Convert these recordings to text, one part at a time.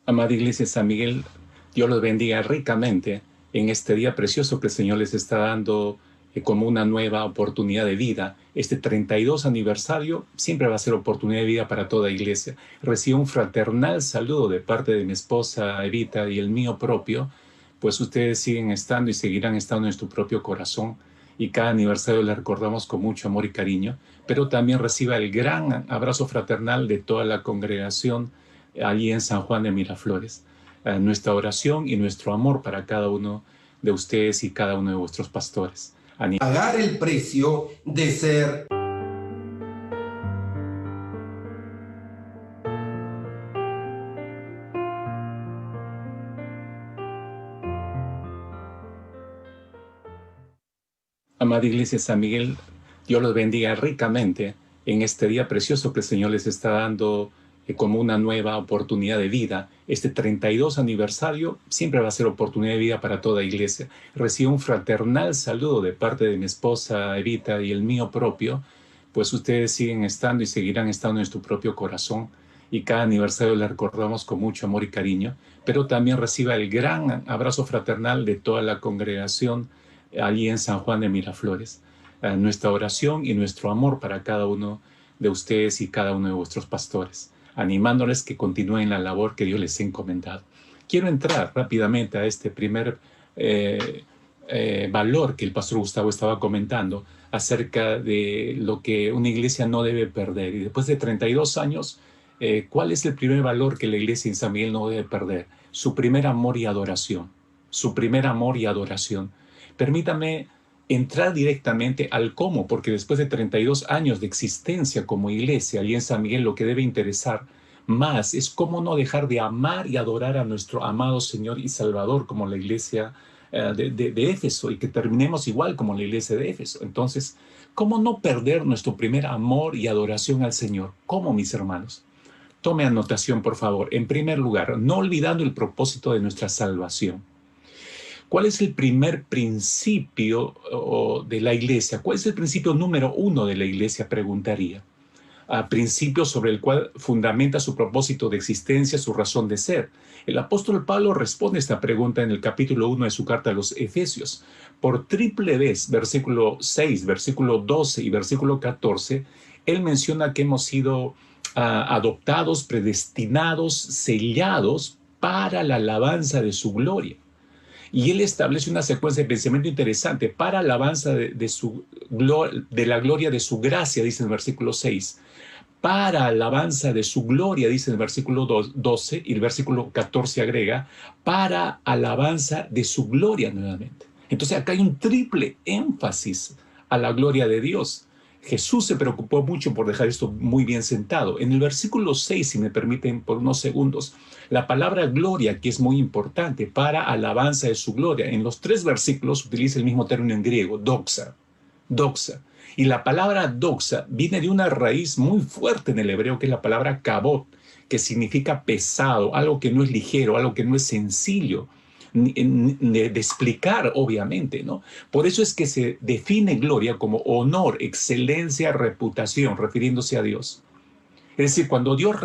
Amada Iglesia de San Miguel, Dios los bendiga ricamente en este día precioso que el Señor les está dando como una nueva oportunidad de vida. Este 32 aniversario siempre va a ser oportunidad de vida para toda iglesia. Recibo un fraternal saludo de parte de mi esposa Evita y el mío propio, pues ustedes siguen estando y seguirán estando en nuestro propio corazón, y cada aniversario le recordamos con mucho amor y cariño, pero también reciba el gran abrazo fraternal de toda la congregación allí en San Juan de Miraflores. Nuestra oración y nuestro amor para cada uno de ustedes y cada uno de vuestros pastores. Pagar el precio de ser Amada Iglesia de San Miguel, Dios los bendiga ricamente en este día precioso que el Señor les está dando como una nueva oportunidad de vida. Este 32 aniversario siempre va a ser oportunidad de vida para toda iglesia. Recibo un fraternal saludo de parte de mi esposa Evita y el mío propio, pues ustedes siguen estando y seguirán estando en nuestro propio corazón, y cada aniversario le recordamos con mucho amor y cariño, pero también reciba el gran abrazo fraternal de toda la congregación allí en San Juan de Miraflores. Nuestra oración y nuestro amor para cada uno de ustedes y cada uno de vuestros pastores, animándoles que continúen la labor que Dios les ha encomendado. Quiero entrar rápidamente a este primer valor que el pastor Gustavo estaba comentando acerca de lo que una iglesia no debe perder. Y después de 32 años, ¿cuál es el primer valor que la iglesia en San Miguel no debe perder? Su primer amor y adoración. Su primer amor y adoración. Permítame entrar directamente al cómo, porque después de 32 años de existencia como iglesia, allí en San Miguel, lo que debe interesar más es cómo no dejar de amar y adorar a nuestro amado Señor y Salvador, como la iglesia de Éfeso, y que terminemos igual como la iglesia de Éfeso. Entonces, ¿cómo no perder nuestro primer amor y adoración al Señor? ¿Cómo, mis hermanos? Tome anotación, por favor. En primer lugar, no olvidando el propósito de nuestra salvación. ¿Cuál es el primer principio de la iglesia? ¿Cuál es el principio número 1 de la iglesia? Preguntaría. Principio sobre el cual fundamenta su propósito de existencia, su razón de ser. El apóstol Pablo responde esta pregunta en el capítulo 1 de su carta a los Efesios. Por triple vez, versículo 6, versículo 12 y versículo 14, él menciona que hemos sido adoptados, predestinados, sellados para la alabanza de su gloria. Y él establece una secuencia de pensamiento interesante para alabanza de la gloria de su gracia, dice en el versículo 6. Para alabanza de su gloria, dice en el versículo 12, y el versículo 14 agrega, para alabanza de su gloria nuevamente. Entonces acá hay un triple énfasis a la gloria de Dios. Jesús se preocupó mucho por dejar esto muy bien sentado. En el versículo 6, si me permiten por unos segundos, la palabra gloria, que es muy importante, para alabanza de su gloria. En los 3 versículos utiliza el mismo término en griego, doxa, doxa. Y la palabra doxa viene de una raíz muy fuerte en el hebreo, que es la palabra kabod, que significa pesado, algo que no es ligero, algo que no es sencillo de explicar, obviamente, ¿no? Por eso es que se define gloria como honor, excelencia, reputación, refiriéndose a Dios. Es decir, cuando Dios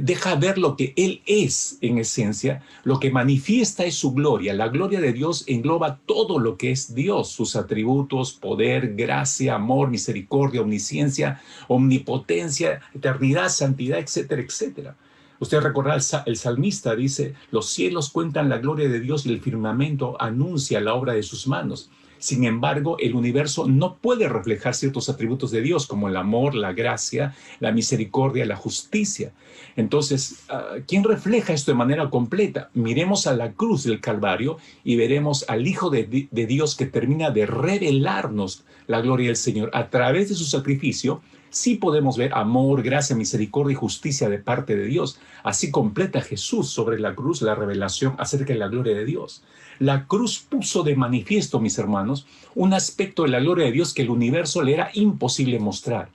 deja ver lo que Él es en esencia, lo que manifiesta es su gloria. La gloria de Dios engloba todo lo que es Dios, sus atributos, poder, gracia, amor, misericordia, omnisciencia, omnipotencia, eternidad, santidad, etcétera, etcétera. Usted recordará, el salmista dice, los cielos cuentan la gloria de Dios y el firmamento anuncia la obra de sus manos. Sin embargo, el universo no puede reflejar ciertos atributos de Dios, como el amor, la gracia, la misericordia, la justicia. Entonces, ¿quién refleja esto de manera completa? Miremos a la cruz del Calvario y veremos al Hijo de Dios que termina de revelarnos la gloria del Señor. A través de su sacrificio, sí podemos ver amor, gracia, misericordia y justicia de parte de Dios. Así completa Jesús sobre la cruz la revelación acerca de la gloria de Dios. La cruz puso de manifiesto, mis hermanos, un aspecto de la gloria de Dios que el universo le era imposible mostrar.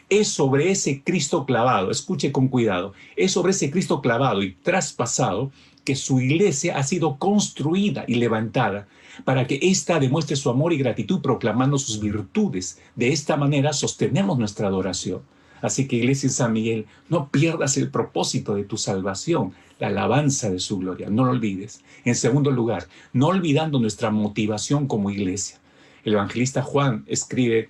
Es sobre ese Cristo clavado, escuche con cuidado, es sobre ese Cristo clavado y traspasado que su iglesia ha sido construida y levantada para que ésta demuestre su amor y gratitud proclamando sus virtudes. De esta manera sostenemos nuestra adoración. Así que, Iglesia de San Miguel, no pierdas el propósito de tu salvación, la alabanza de su gloria, no lo olvides. En segundo lugar, no olvidando nuestra motivación como iglesia. El evangelista Juan escribe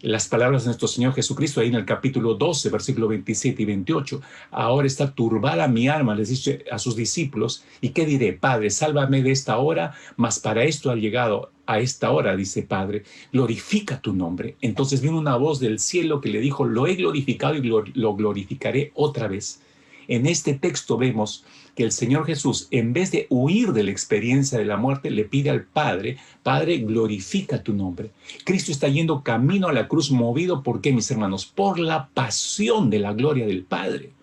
las palabras de nuestro Señor Jesucristo ahí en el capítulo 12, versículo 27 y 28. Ahora está turbada mi alma, les dice a sus discípulos, ¿y qué diré? Padre, sálvame de esta hora, mas para esto ha llegado a esta hora, dice Padre, glorifica tu nombre. Entonces vino una voz del cielo que le dijo, lo he glorificado y lo glorificaré otra vez. En este texto vemos que el Señor Jesús, en vez de huir de la experiencia de la muerte, le pide al Padre, Padre, glorifica tu nombre. Cristo está yendo camino a la cruz movido, ¿por qué, mis hermanos? Por la pasión de la gloria del Padre.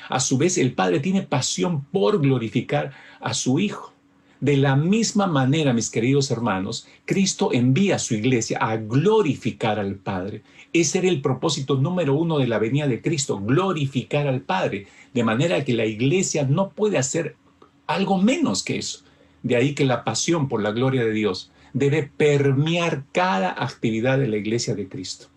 A su vez, el Padre tiene pasión por glorificar a su Hijo. De la misma manera, mis queridos hermanos, Cristo envía a su iglesia a glorificar al Padre. Ese era el propósito número uno de la venida de Cristo, glorificar al Padre. De manera que la iglesia no puede hacer algo menos que eso. De ahí que la pasión por la gloria de Dios debe permear cada actividad de la iglesia de Cristo.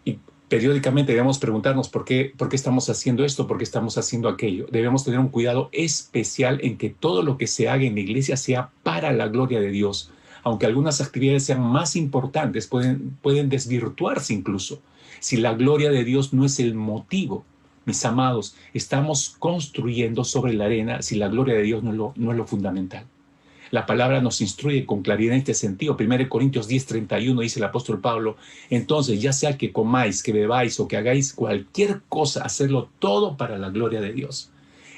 Y periódicamente debemos preguntarnos por qué estamos haciendo esto, por qué estamos haciendo aquello. Debemos tener un cuidado especial en que todo lo que se haga en la iglesia sea para la gloria de Dios. Aunque algunas actividades sean más importantes, pueden desvirtuarse incluso. Si la gloria de Dios no es el motivo, mis amados, estamos construyendo sobre la arena si la gloria de Dios no es lo fundamental. La palabra nos instruye con claridad en este sentido. 1 Corintios 10:31 dice el apóstol Pablo, entonces ya sea que comáis, que bebáis o que hagáis cualquier cosa, hacerlo todo para la gloria de Dios.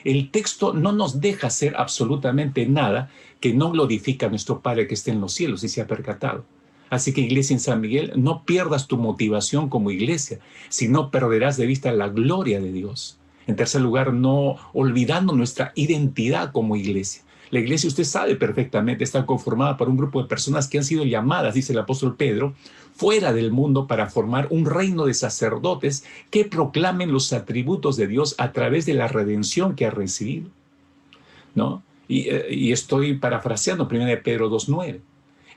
El texto no nos deja hacer absolutamente nada que no glorifique a nuestro Padre que esté en los cielos y se ha percatado. Así que, iglesia en San Miguel, no pierdas tu motivación como iglesia, sino perderás de vista la gloria de Dios. En tercer lugar, no olvidando nuestra identidad como iglesia. La iglesia, usted sabe perfectamente, está conformada por un grupo de personas que han sido llamadas, dice el apóstol Pedro, fuera del mundo para formar un reino de sacerdotes que proclamen los atributos de Dios a través de la redención que ha recibido, ¿no? Y estoy parafraseando 1 Pedro 2:9.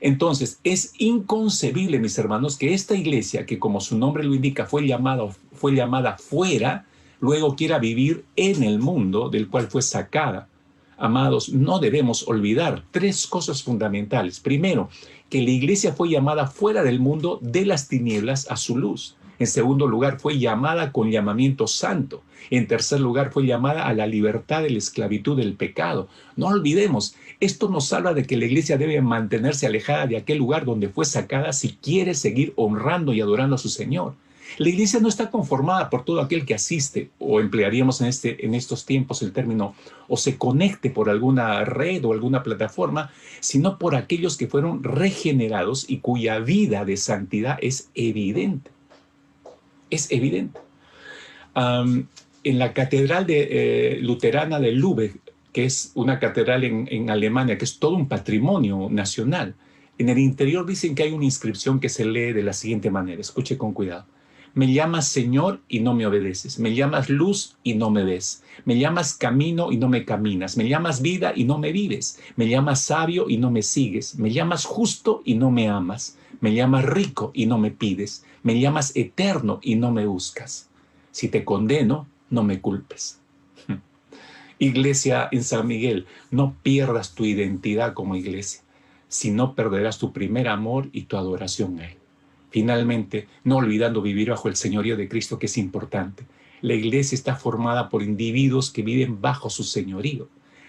Entonces, es inconcebible, mis hermanos, que esta iglesia, que como su nombre lo indica, fue llamada fuera, luego quiera vivir en el mundo del cual fue sacada. Amados, no debemos olvidar tres cosas fundamentales. Primero, que la iglesia fue llamada fuera del mundo de las tinieblas a su luz. En segundo lugar, fue llamada con llamamiento santo. En tercer lugar, fue llamada a la libertad de la esclavitud del pecado. No olvidemos, esto nos habla de que la iglesia debe mantenerse alejada de aquel lugar donde fue sacada si quiere seguir honrando y adorando a su Señor. La iglesia no está conformada por todo aquel que asiste, o emplearíamos en estos tiempos el término, o se conecte por alguna red o alguna plataforma, sino por aquellos que fueron regenerados y cuya vida de santidad es evidente. Es evidente. En la catedral luterana de Lübeck, que es una catedral en Alemania, que es todo un patrimonio nacional, en el interior dicen que hay una inscripción que se lee de la siguiente manera, escuche con cuidado. Me llamas Señor y no me obedeces. Me llamas luz y no me ves. Me llamas camino y no me caminas. Me llamas vida y no me vives. Me llamas sabio y no me sigues. Me llamas justo y no me amas. Me llamas rico y no me pides. Me llamas eterno y no me buscas. Si te condeno, no me culpes. Iglesia en San Miguel, no pierdas tu identidad como iglesia, si no perderás tu primer amor y tu adoración a Él. Finalmente, no olvidando vivir bajo el señorío de Cristo, que es importante. La iglesia está formada por individuos que viven bajo su señorío.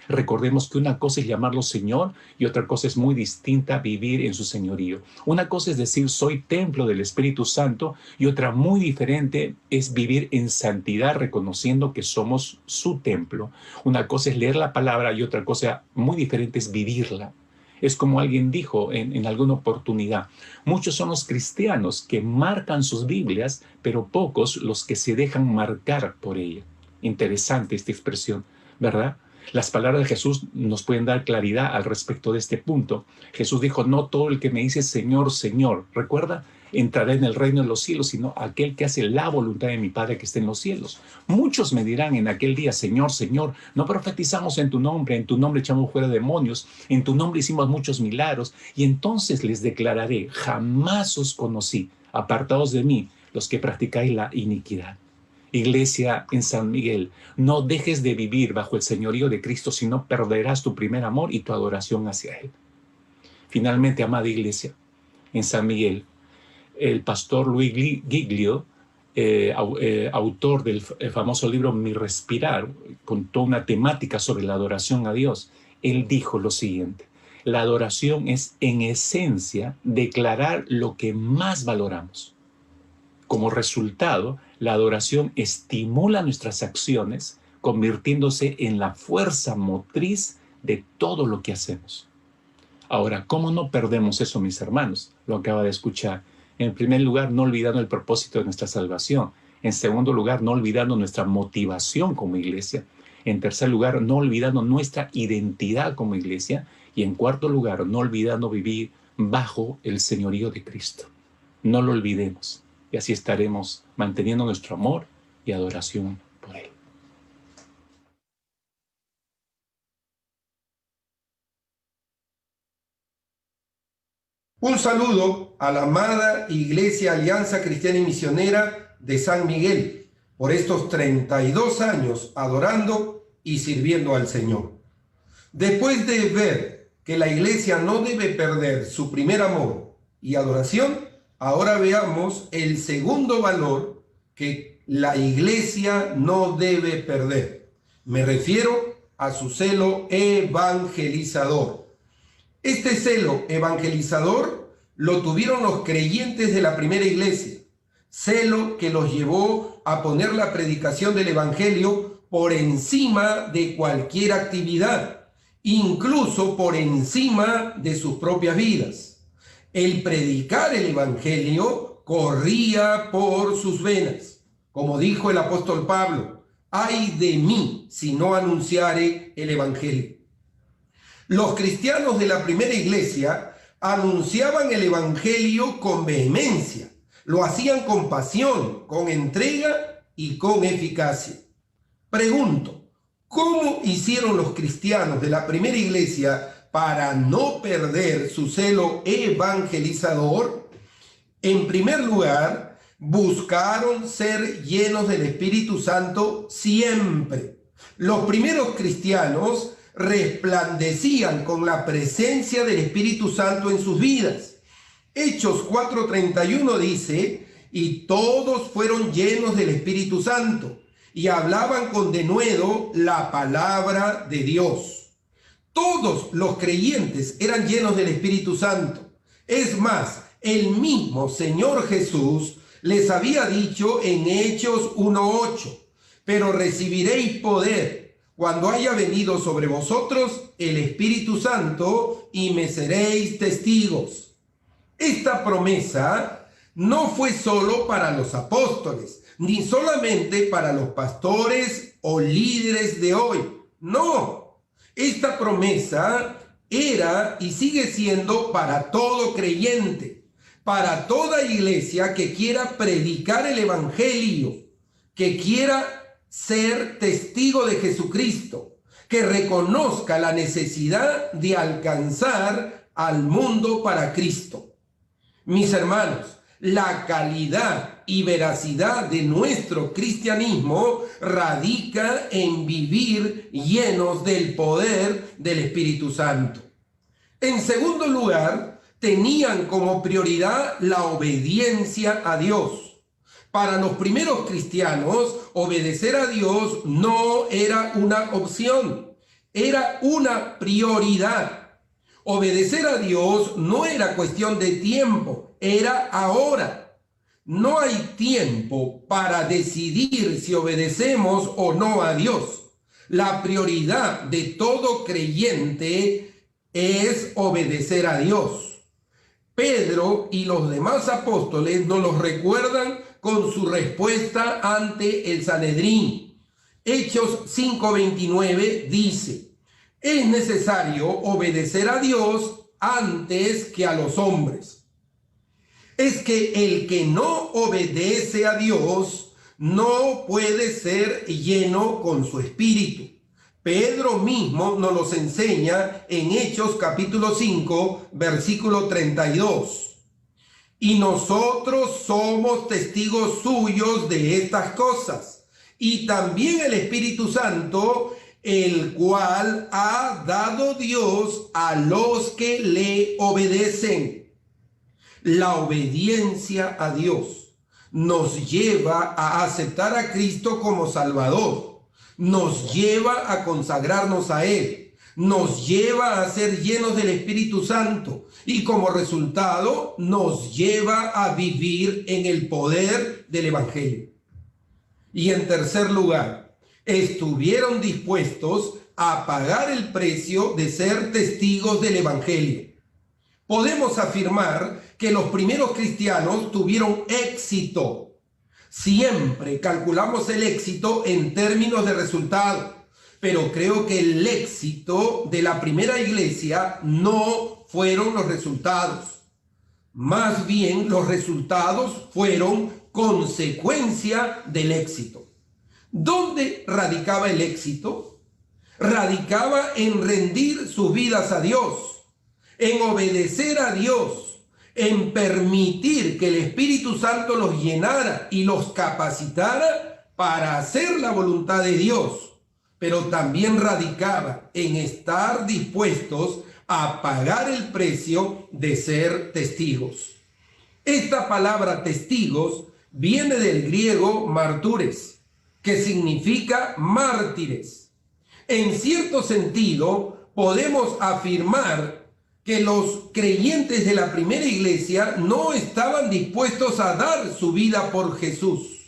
Recordemos que una cosa es llamarlo Señor y otra cosa es muy distinta vivir en su señorío. Una cosa es decir soy templo del Espíritu Santo y otra muy diferente es vivir en santidad reconociendo que somos su templo. Una cosa es leer la palabra y otra cosa muy diferente es vivirla. Es como alguien dijo en alguna oportunidad, muchos son los cristianos que marcan sus Biblias, pero pocos los que se dejan marcar por ella. Interesante esta expresión, ¿verdad? Las palabras de Jesús nos pueden dar claridad al respecto de este punto. Jesús dijo, no todo el que me dice Señor, Señor, ¿recuerda? Entrará en el reino de los cielos, sino aquel que hace la voluntad de mi Padre que está en los cielos. Muchos me dirán en aquel día, Señor, Señor, no profetizamos en tu nombre echamos fuera demonios, en tu nombre hicimos muchos milagros, y entonces les declararé, jamás os conocí, apartados de mí, los que practicáis la iniquidad. Iglesia en San Miguel, no dejes de vivir bajo el señorío de Cristo, sino perderás tu primer amor y tu adoración hacia Él. Finalmente, amada iglesia, en San Miguel, el pastor Luis Giglio, autor del famoso libro Mi Respirar, con toda una temática sobre la adoración a Dios, él dijo lo siguiente: la adoración es en esencia declarar lo que más valoramos. Como resultado, la adoración estimula nuestras acciones, convirtiéndose en la fuerza motriz de todo lo que hacemos. Ahora, ¿cómo no perdemos eso, mis hermanos? Lo acaba de escuchar. En primer lugar, no olvidando el propósito de nuestra salvación. En segundo lugar, no olvidando nuestra motivación como iglesia. En tercer lugar, no olvidando nuestra identidad como iglesia. Y en cuarto lugar, no olvidando vivir bajo el señorío de Cristo. No lo olvidemos. Y así estaremos manteniendo nuestro amor y adoración por Él. Un saludo a la amada Iglesia Alianza Cristiana y Misionera de San Miguel por estos 32 años adorando y sirviendo al Señor. Después de ver que la Iglesia no debe perder su primer amor y adoración, ahora veamos el segundo valor que la Iglesia no debe perder. Me refiero a su celo evangelizador. Este celo evangelizador lo tuvieron los creyentes de la primera iglesia, celo que los llevó a poner la predicación del evangelio por encima de cualquier actividad, incluso por encima de sus propias vidas. El predicar el evangelio corría por sus venas. Como dijo el apóstol Pablo: ay de mí si no anunciare el evangelio. Los cristianos de la primera iglesia anunciaban el evangelio con vehemencia, lo hacían con pasión, con entrega y con eficacia. Pregunto, ¿cómo hicieron los cristianos de la primera iglesia para no perder su celo evangelizador? En primer lugar, buscaron ser llenos del Espíritu Santo siempre. Los primeros cristianos resplandecían con la presencia del Espíritu Santo en sus vidas. Hechos 4:31 dice: y todos fueron llenos del Espíritu Santo y hablaban con denuedo la palabra de Dios. Todos los creyentes eran llenos del Espíritu Santo. Es más, el mismo Señor Jesús les había dicho en Hechos 1:8: pero recibiréis poder cuando haya venido sobre vosotros el Espíritu Santo, y me seréis testigos. Esta promesa no fue solo para los apóstoles, ni solamente para los pastores o líderes de hoy. No, esta promesa era y sigue siendo para todo creyente, para toda iglesia que quiera predicar el evangelio, que quiera ser testigo de Jesucristo, que reconozca la necesidad de alcanzar al mundo para Cristo. Mis hermanos, la calidad y veracidad de nuestro cristianismo radica en vivir llenos del poder del Espíritu Santo. En segundo lugar, tenían como prioridad la obediencia a Dios. Para los primeros cristianos, obedecer a Dios no era una opción, era una prioridad. Obedecer a Dios no era cuestión de tiempo, era ahora. No hay tiempo para decidir si obedecemos o no a Dios. La prioridad de todo creyente es obedecer a Dios. Pedro y los demás apóstoles nos los recuerdan con su respuesta ante el Sanedrín. Hechos 5:29 dice: es necesario obedecer a Dios antes que a los hombres. Es que el que no obedece a Dios no puede ser lleno con su espíritu. Pedro mismo nos los enseña en Hechos capítulo 5, versículo 32. Y nosotros somos testigos suyos de estas cosas. Y también el Espíritu Santo, el cual ha dado Dios a los que le obedecen. La obediencia a Dios nos lleva a aceptar a Cristo como Salvador, nos lleva a consagrarnos a Él, nos lleva a ser llenos del Espíritu Santo y como resultado nos lleva a vivir en el poder del Evangelio. Y en tercer lugar, estuvieron dispuestos a pagar el precio de ser testigos del Evangelio. Podemos afirmar que los primeros cristianos tuvieron éxito. Siempre calculamos el éxito en términos de resultado, pero creo que el éxito de la primera iglesia no fueron los resultados. Más bien, los resultados fueron consecuencia del éxito. ¿Dónde radicaba el éxito? Radicaba en rendir sus vidas a Dios, en obedecer a Dios, en permitir que el Espíritu Santo los llenara y los capacitara para hacer la voluntad de Dios, pero también radicaba en estar dispuestos a pagar el precio de ser testigos. Esta palabra testigos viene del griego martures, que significa mártires. En cierto sentido, podemos afirmar que los creyentes de la primera iglesia no estaban dispuestos a dar su vida por Jesús.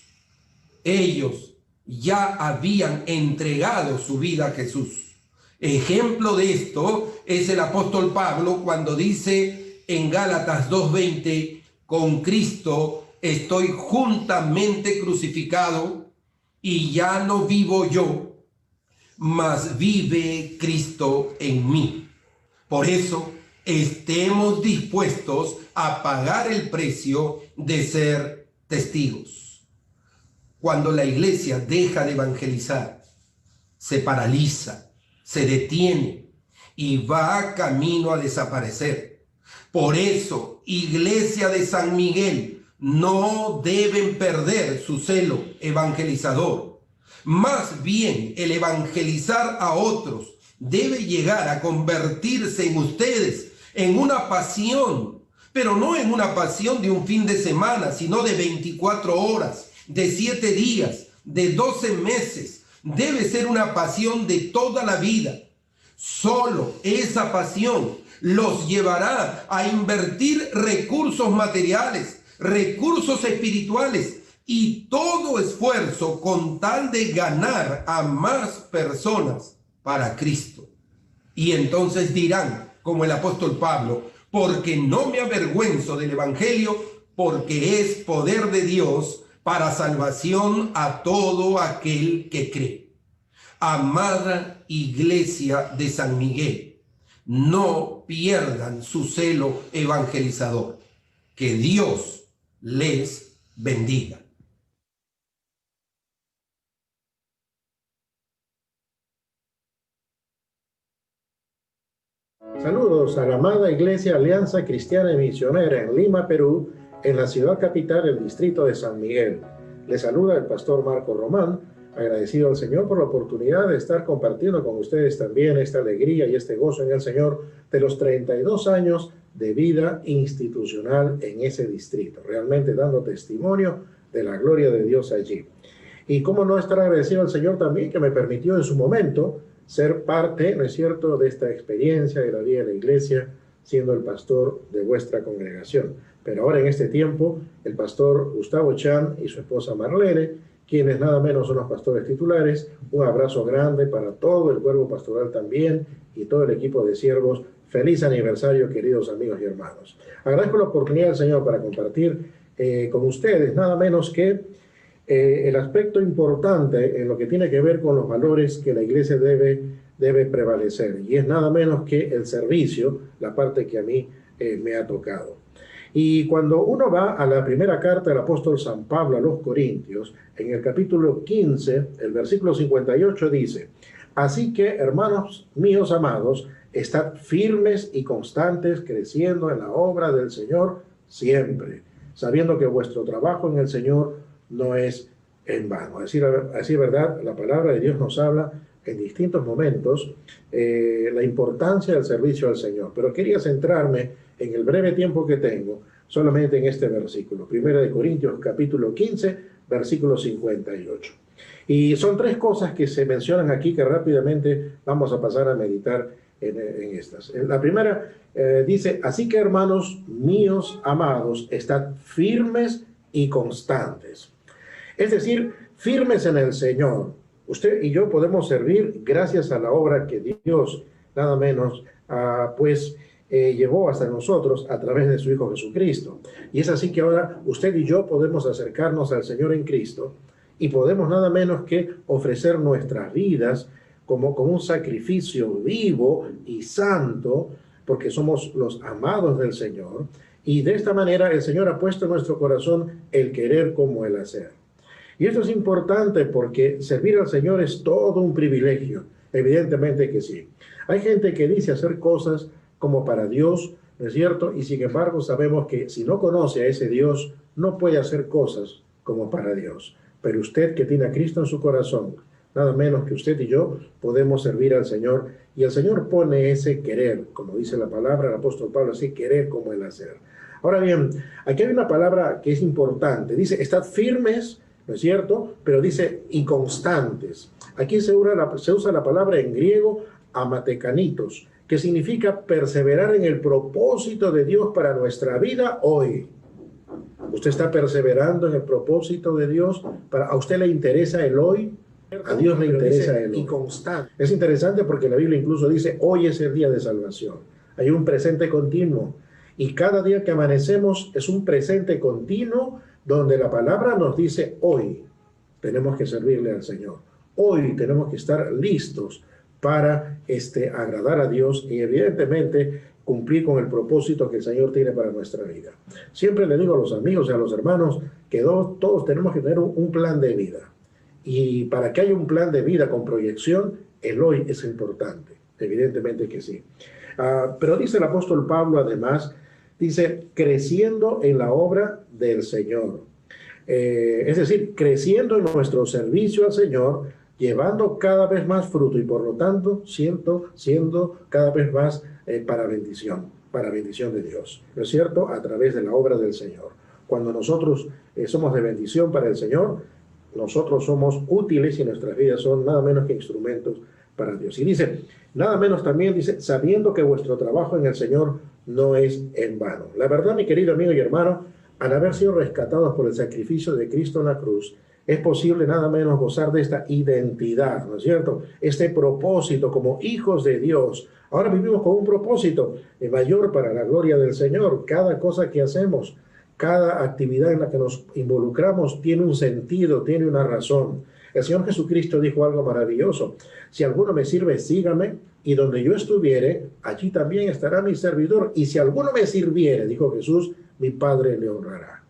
Ellos ya habían entregado su vida a Jesús. Ejemplo de esto es el apóstol Pablo cuando dice en Gálatas 2:20, con Cristo estoy juntamente crucificado y ya no vivo yo, mas vive Cristo en mí. Por eso, estemos dispuestos a pagar el precio de ser testigos. Cuando la iglesia deja de evangelizar, se paraliza, se detiene y va camino a desaparecer. Por eso, Iglesia de San Miguel, no deben perder su celo evangelizador. Más bien, el evangelizar a otros debe llegar a convertirse en ustedes en una pasión, pero no en una pasión de un fin de semana, sino de 24 horas, de 7 días, de 12 meses. Debe ser una pasión de toda la vida. Solo esa pasión los llevará a invertir recursos materiales, recursos espirituales y todo esfuerzo con tal de ganar a más personas para Cristo. Y entonces dirán, como el apóstol Pablo, porque no me avergüenzo del evangelio, porque es poder de Dios para salvación a todo aquel que cree. Amada Iglesia de San Miguel, no pierdan su celo evangelizador. Que Dios les bendiga. Saludos a la amada Iglesia Alianza Cristiana y Misionera en Lima, Perú, en la ciudad capital del distrito de San Miguel. Les saluda el pastor Marco Román, agradecido al Señor por la oportunidad de estar compartiendo con ustedes también esta alegría y este gozo en el Señor de los 32 años de vida institucional en ese distrito, realmente dando testimonio de la gloria de Dios allí. Y cómo no estar agradecido al Señor también que me permitió en su momento ser parte, ¿no es cierto?, de esta experiencia de la vida de la iglesia, siendo el pastor de vuestra congregación. Pero ahora en este tiempo, el pastor Gustavo Chan y su esposa Marlene, quienes nada menos son los pastores titulares. Un abrazo grande para todo el cuerpo pastoral también y todo el equipo de siervos. Feliz aniversario, queridos amigos y hermanos. Agradezco la oportunidad del Señor para compartir con ustedes nada menos que el aspecto importante en lo que tiene que ver con los valores que la iglesia debe prevalecer. Y es nada menos que el servicio, la parte que a mí me ha tocado. Y cuando uno va a la primera carta del apóstol San Pablo a los Corintios, en el capítulo 15, el versículo 58 dice: así que, hermanos míos amados, estad firmes y constantes, creciendo en la obra del Señor, siempre, sabiendo que vuestro trabajo en el Señor no es en vano. A decir verdad, la palabra de Dios nos habla en distintos momentos la importancia del servicio al Señor. Pero quería centrarme en el breve tiempo que tengo solamente en este versículo. 1 Corintios capítulo 15, versículo 58. Y son tres cosas que se mencionan aquí que rápidamente vamos a pasar a meditar en estas. La primera dice, así que hermanos míos amados, estad firmes y constantes. Es decir, firmes en el Señor. Usted y yo podemos servir gracias a la obra que Dios, nada menos, llevó hasta nosotros a través de su Hijo Jesucristo. Y es así que ahora usted y yo podemos acercarnos al Señor en Cristo y podemos nada menos que ofrecer nuestras vidas como un sacrificio vivo y santo, porque somos los amados del Señor. Y de esta manera el Señor ha puesto en nuestro corazón el querer como el hacer. Y esto es importante porque servir al Señor es todo un privilegio. Evidentemente que sí. Hay gente que dice hacer cosas como para Dios, ¿no es cierto? Y sin embargo sabemos que si no conoce a ese Dios, no puede hacer cosas como para Dios. Pero usted que tiene a Cristo en su corazón, nada menos que usted y yo, podemos servir al Señor. Y el Señor pone ese querer, como dice la palabra del apóstol Pablo, ese querer como el hacer. Ahora bien, aquí hay una palabra que es importante. Dice, estad firmes, ¿no es cierto? Pero dice, y constantes. Aquí se usa la palabra en griego, amatekanitos, que significa perseverar en el propósito de Dios para nuestra vida hoy. ¿Usted está perseverando en el propósito de Dios? ¿A usted le interesa el hoy? A Dios le interesa el hoy. Y constante. Es interesante porque la Biblia incluso dice, hoy es el día de salvación. Hay un presente continuo. Y cada día que amanecemos es un presente continuo donde la palabra nos dice, hoy tenemos que servirle al Señor. Hoy tenemos que estar listos para agradar a Dios y evidentemente cumplir con el propósito que el Señor tiene para nuestra vida. Siempre le digo a los amigos y a los hermanos que todos tenemos que tener un plan de vida. Y para que haya un plan de vida con proyección, el hoy es importante. Evidentemente que sí. Pero dice el apóstol Pablo además, dice, creciendo en la obra del Señor. Es decir, creciendo en nuestro servicio al Señor, llevando cada vez más fruto y por lo tanto siendo cada vez más para bendición de Dios, ¿no es cierto? A través de la obra del Señor. Cuando nosotros somos de bendición para el Señor, nosotros somos útiles y nuestras vidas son nada menos que instrumentos para Dios. Y dice, nada menos también dice, sabiendo que vuestro trabajo en el Señor no es en vano. La verdad, mi querido amigo y hermano, al haber sido rescatados por el sacrificio de Cristo en la cruz, es posible nada menos gozar de esta identidad, ¿no es cierto? Este propósito como hijos de Dios. Ahora vivimos con un propósito mayor para la gloria del Señor. Cada cosa que hacemos, cada actividad en la que nos involucramos tiene un sentido, tiene una razón. El Señor Jesucristo dijo algo maravilloso. Si alguno me sirve, sígame, y donde yo estuviere, allí también estará mi servidor. Y si alguno me sirviere, dijo Jesús, mi Padre le honrará.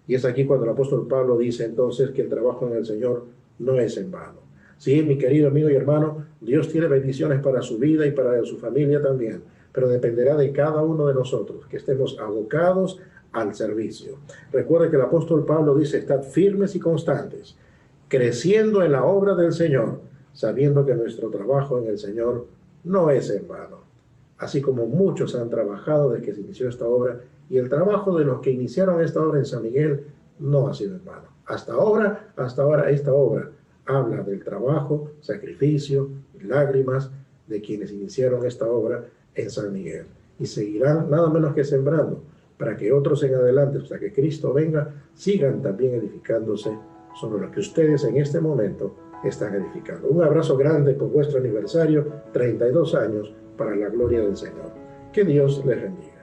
Y es aquí cuando el apóstol Pablo dice entonces que el trabajo en el Señor no es en vano. Sí, mi querido amigo y hermano, Dios tiene bendiciones para su vida y para su familia también, pero dependerá de cada uno de nosotros que estemos abocados al servicio. Recuerde que el apóstol Pablo dice, estad firmes y constantes, creciendo en la obra del Señor, sabiendo que nuestro trabajo en el Señor no es en vano. Así como muchos han trabajado desde que se inició esta obra, y el trabajo de los que iniciaron esta obra en San Miguel no ha sido en vano. Hasta ahora esta obra habla del trabajo, sacrificio y lágrimas de quienes iniciaron esta obra en San Miguel. Y seguirán nada menos que sembrando para que otros en adelante, hasta que Cristo venga, sigan también edificándose sobre lo que ustedes en este momento están edificando. Un abrazo grande por vuestro aniversario, 32 años, para la gloria del Señor. Que Dios les bendiga.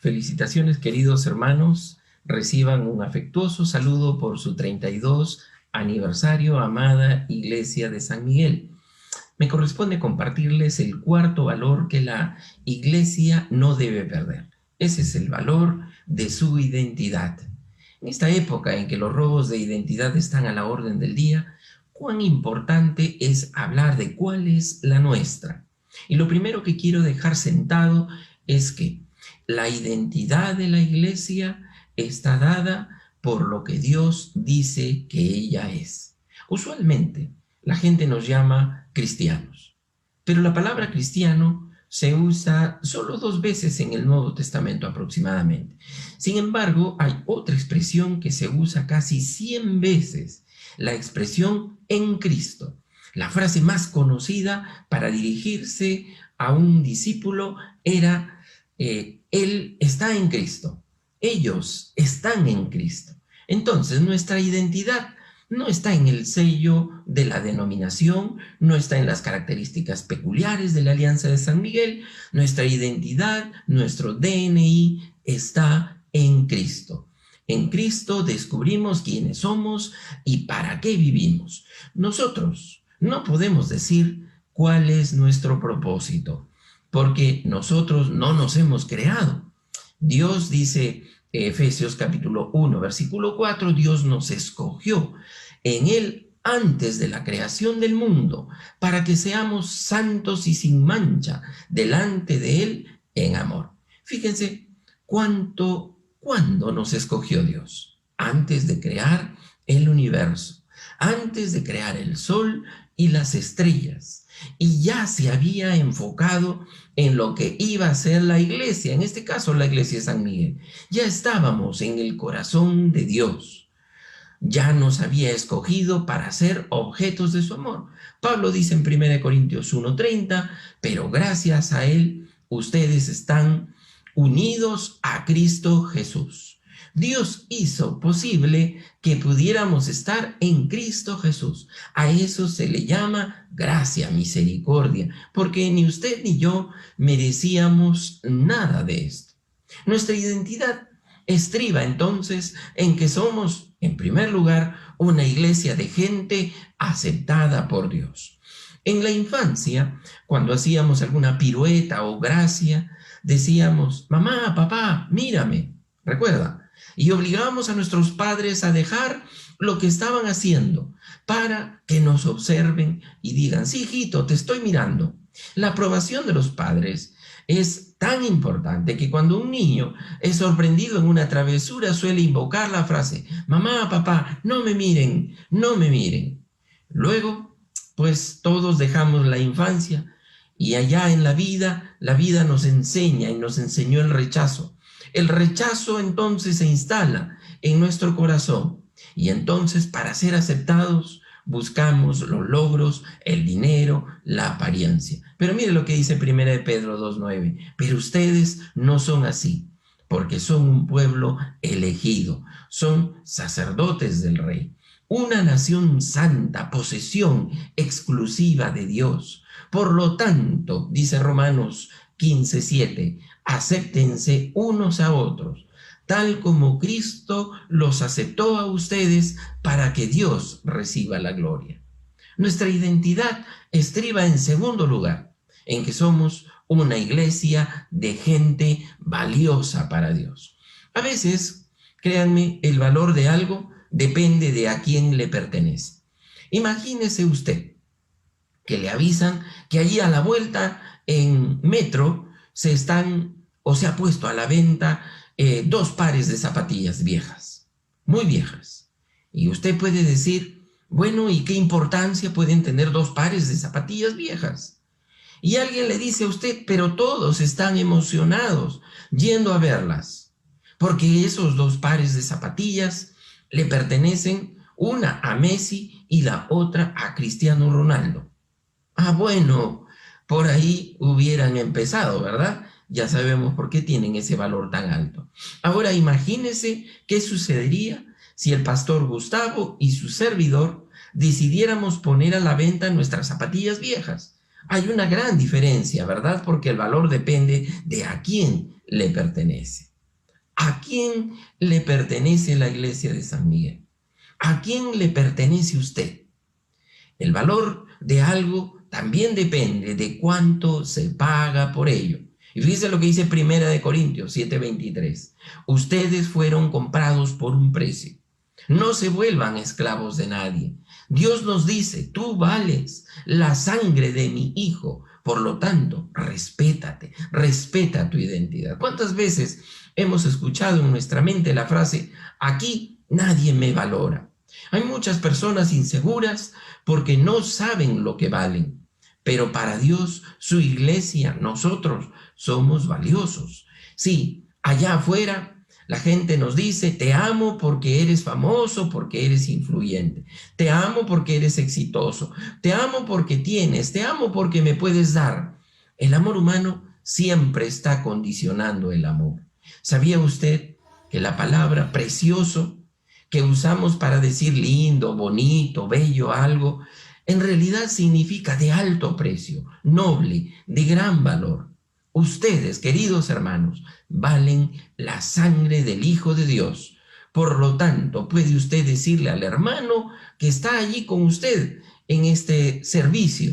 Felicitaciones, queridos hermanos. Reciban un afectuoso saludo por su 32 aniversario, amada Iglesia de San Miguel. Me corresponde compartirles el cuarto valor que la Iglesia no debe perder. Ese es el valor de su identidad. En esta época en que los robos de identidad están a la orden del día, cuán importante es hablar de cuál es la nuestra. Y lo primero que quiero dejar sentado es que la identidad de la iglesia está dada por lo que Dios dice que ella es. Usualmente la gente nos llama cristianos, pero la palabra cristiano se usa solo 2 veces en el Nuevo Testamento aproximadamente. Sin embargo, hay otra expresión que se usa casi 100 veces, la expresión en Cristo. La frase más conocida para dirigirse a un discípulo era él está en Cristo, ellos están en Cristo. Entonces, nuestra identidad no está en el sello de la denominación, no está en las características peculiares de la Alianza de San Miguel. Nuestra identidad, nuestro DNI está en Cristo. En Cristo descubrimos quiénes somos y para qué vivimos. Nosotros no podemos decir cuál es nuestro propósito, porque nosotros no nos hemos creado. Dios dice, Efesios capítulo 1, versículo 4, Dios nos escogió en Él antes de la creación del mundo para que seamos santos y sin mancha delante de Él en amor. Fíjense cuándo nos escogió Dios. Antes de crear el universo, antes de crear el sol y las estrellas. Y ya se había enfocado en lo que iba a ser la iglesia, en este caso la iglesia de San Miguel. Ya estábamos en el corazón de Dios. Ya nos había escogido para ser objetos de su amor. Pablo dice en 1 Corintios 1:30, pero gracias a Él ustedes están unidos a Cristo Jesús. Dios hizo posible que pudiéramos estar en Cristo Jesús. A eso se le llama gracia, misericordia, porque ni usted ni yo merecíamos nada de esto. Nuestra identidad estriba entonces en que somos, en primer lugar, una iglesia de gente aceptada por Dios. En la infancia, cuando hacíamos alguna pirueta o gracia, decíamos, mamá, papá, mírame, recuerda. Y obligábamos a nuestros padres a dejar lo que estaban haciendo para que nos observen y digan, sí, hijito, te estoy mirando. La aprobación de los padres es tan importante que cuando un niño es sorprendido en una travesura suele invocar la frase, mamá, papá, no me miren, no me miren. Luego, pues todos dejamos la infancia y allá en la vida nos enseña y nos enseñó el rechazo. El rechazo entonces se instala en nuestro corazón y entonces para ser aceptados buscamos los logros, el dinero, la apariencia. Pero mire lo que dice 1 Pedro 2:9. Pero ustedes no son así, porque son un pueblo elegido, son sacerdotes del Rey, una nación santa, posesión exclusiva de Dios. Por lo tanto, dice Romanos 15:7, acéptense unos a otros, tal como Cristo los aceptó a ustedes para que Dios reciba la gloria. Nuestra identidad estriba en segundo lugar, en que somos una iglesia de gente valiosa para Dios. A veces, créanme, el valor de algo depende de a quién le pertenece. Imagínese usted que le avisan que allí a la vuelta en Metro se ha puesto a la venta 2 pares de zapatillas viejas, muy viejas. Y usted puede decir, bueno, ¿y qué importancia pueden tener 2 pares de zapatillas viejas? Y alguien le dice a usted, pero todos están emocionados yendo a verlas, porque esos 2 pares de zapatillas le pertenecen, una a Messi y la otra a Cristiano Ronaldo. Ah, bueno, por ahí hubieran empezado, ¿verdad? Ya sabemos por qué tienen ese valor tan alto. Ahora imagínese qué sucedería si el pastor Gustavo y su servidor decidiéramos poner a la venta nuestras zapatillas viejas. Hay una gran diferencia, ¿verdad? Porque el valor depende de a quién le pertenece. ¿A quién le pertenece la iglesia de San Miguel? ¿A quién le pertenece usted? El valor de algo también depende de cuánto se paga por ello. Y fíjense lo que dice 1 Corintios 7:23. Ustedes fueron comprados por un precio. No se vuelvan esclavos de nadie. Dios nos dice, tú vales la sangre de mi hijo. Por lo tanto, respétate, respeta tu identidad. ¿Cuántas veces hemos escuchado en nuestra mente la frase, aquí nadie me valora? Hay muchas personas inseguras porque no saben lo que valen, pero para Dios, su iglesia, nosotros somos valiosos. Sí, allá afuera la gente nos dice, te amo porque eres famoso, porque eres influyente. Te amo porque eres exitoso. Te amo porque tienes. Te amo porque me puedes dar. El amor humano siempre está condicionando el amor. ¿Sabía usted que la palabra precioso que usamos para decir lindo, bonito, bello, algo, en realidad significa de alto precio, noble, de gran valor? Ustedes, queridos hermanos, valen la sangre del Hijo de Dios. Por lo tanto, puede usted decirle al hermano que está allí con usted en este servicio,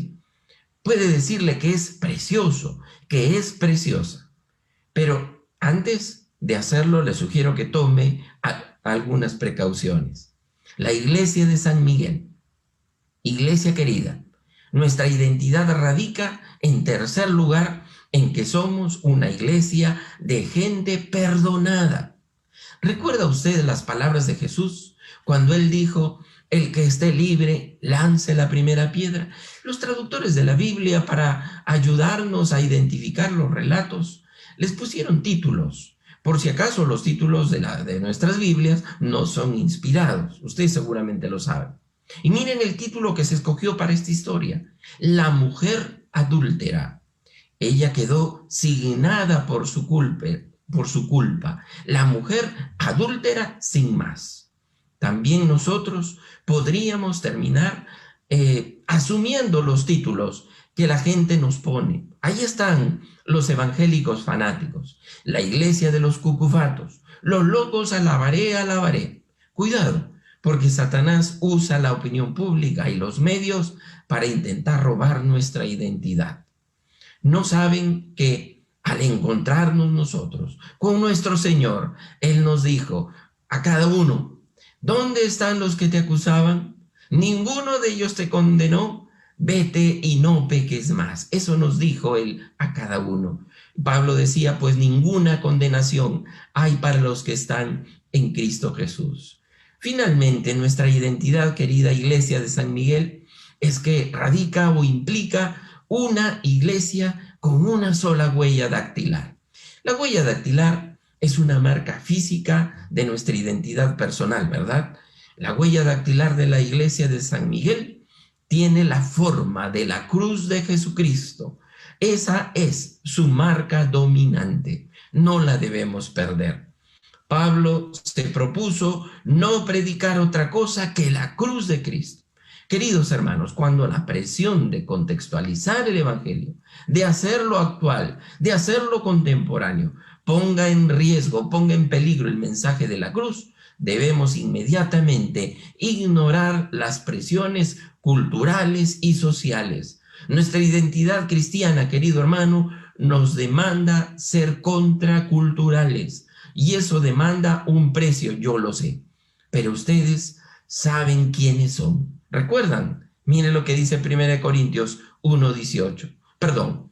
puede decirle que es precioso, que es preciosa. Pero antes de hacerlo, le sugiero que tome algunas precauciones. La iglesia de San Miguel, iglesia querida, nuestra identidad radica, en tercer lugar, en que somos una iglesia de gente perdonada. ¿Recuerda usted las palabras de Jesús cuando él dijo, el que esté libre, lance la primera piedra? Los traductores de la Biblia, para ayudarnos a identificar los relatos, les pusieron títulos. Por si acaso los títulos de nuestras Biblias no son inspirados. Ustedes seguramente lo saben. Y miren el título que se escogió para esta historia. La mujer adúltera. Ella quedó signada por su culpa. La mujer adúltera sin más. También nosotros podríamos terminar asumiendo los títulos que la gente nos pone. Ahí están los evangélicos fanáticos, la iglesia de los cucufatos, los locos alabaré. Cuidado, porque Satanás usa la opinión pública y los medios para intentar robar nuestra identidad. No saben que al encontrarnos nosotros con nuestro Señor, Él nos dijo a cada uno, ¿dónde están los que te acusaban? ¿Ninguno de ellos te condenó? Vete y no peques más. Eso nos dijo Él a cada uno. Pablo decía, pues ninguna condenación hay para los que están en Cristo Jesús. Finalmente, nuestra identidad, querida iglesia de San Miguel, es que radica o implica una iglesia con una sola huella dactilar. La huella dactilar es una marca física de nuestra identidad personal, ¿verdad? La huella dactilar de la iglesia de San Miguel tiene la forma de la cruz de Jesucristo. Esa es su marca dominante. No la debemos perder. Pablo se propuso no predicar otra cosa que la cruz de Cristo. Queridos hermanos, cuando la presión de contextualizar el Evangelio, de hacerlo actual, de hacerlo contemporáneo, ponga en riesgo, ponga en peligro el mensaje de la cruz, debemos inmediatamente ignorar las presiones culturales y sociales. Nuestra identidad cristiana, querido hermano, nos demanda ser contraculturales y eso demanda un precio, yo lo sé, pero ustedes saben quiénes son. ¿Recuerdan? Miren lo que dice 1 Corintios 1:18. Perdón,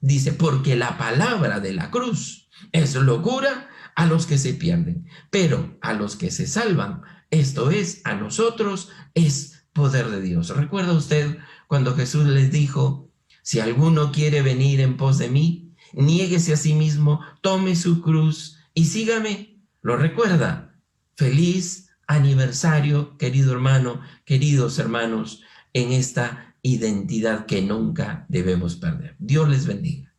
dice, porque la palabra de la cruz es locura a los que se pierden, pero a los que se salvan, esto es, a nosotros, es poder de Dios. ¿Recuerda usted cuando Jesús les dijo, si alguno quiere venir en pos de mí, niéguese a sí mismo, tome su cruz y sígame? ¿Lo recuerda? Feliz aniversario, querido hermano, queridos hermanos, en esta identidad que nunca debemos perder. Dios les bendiga.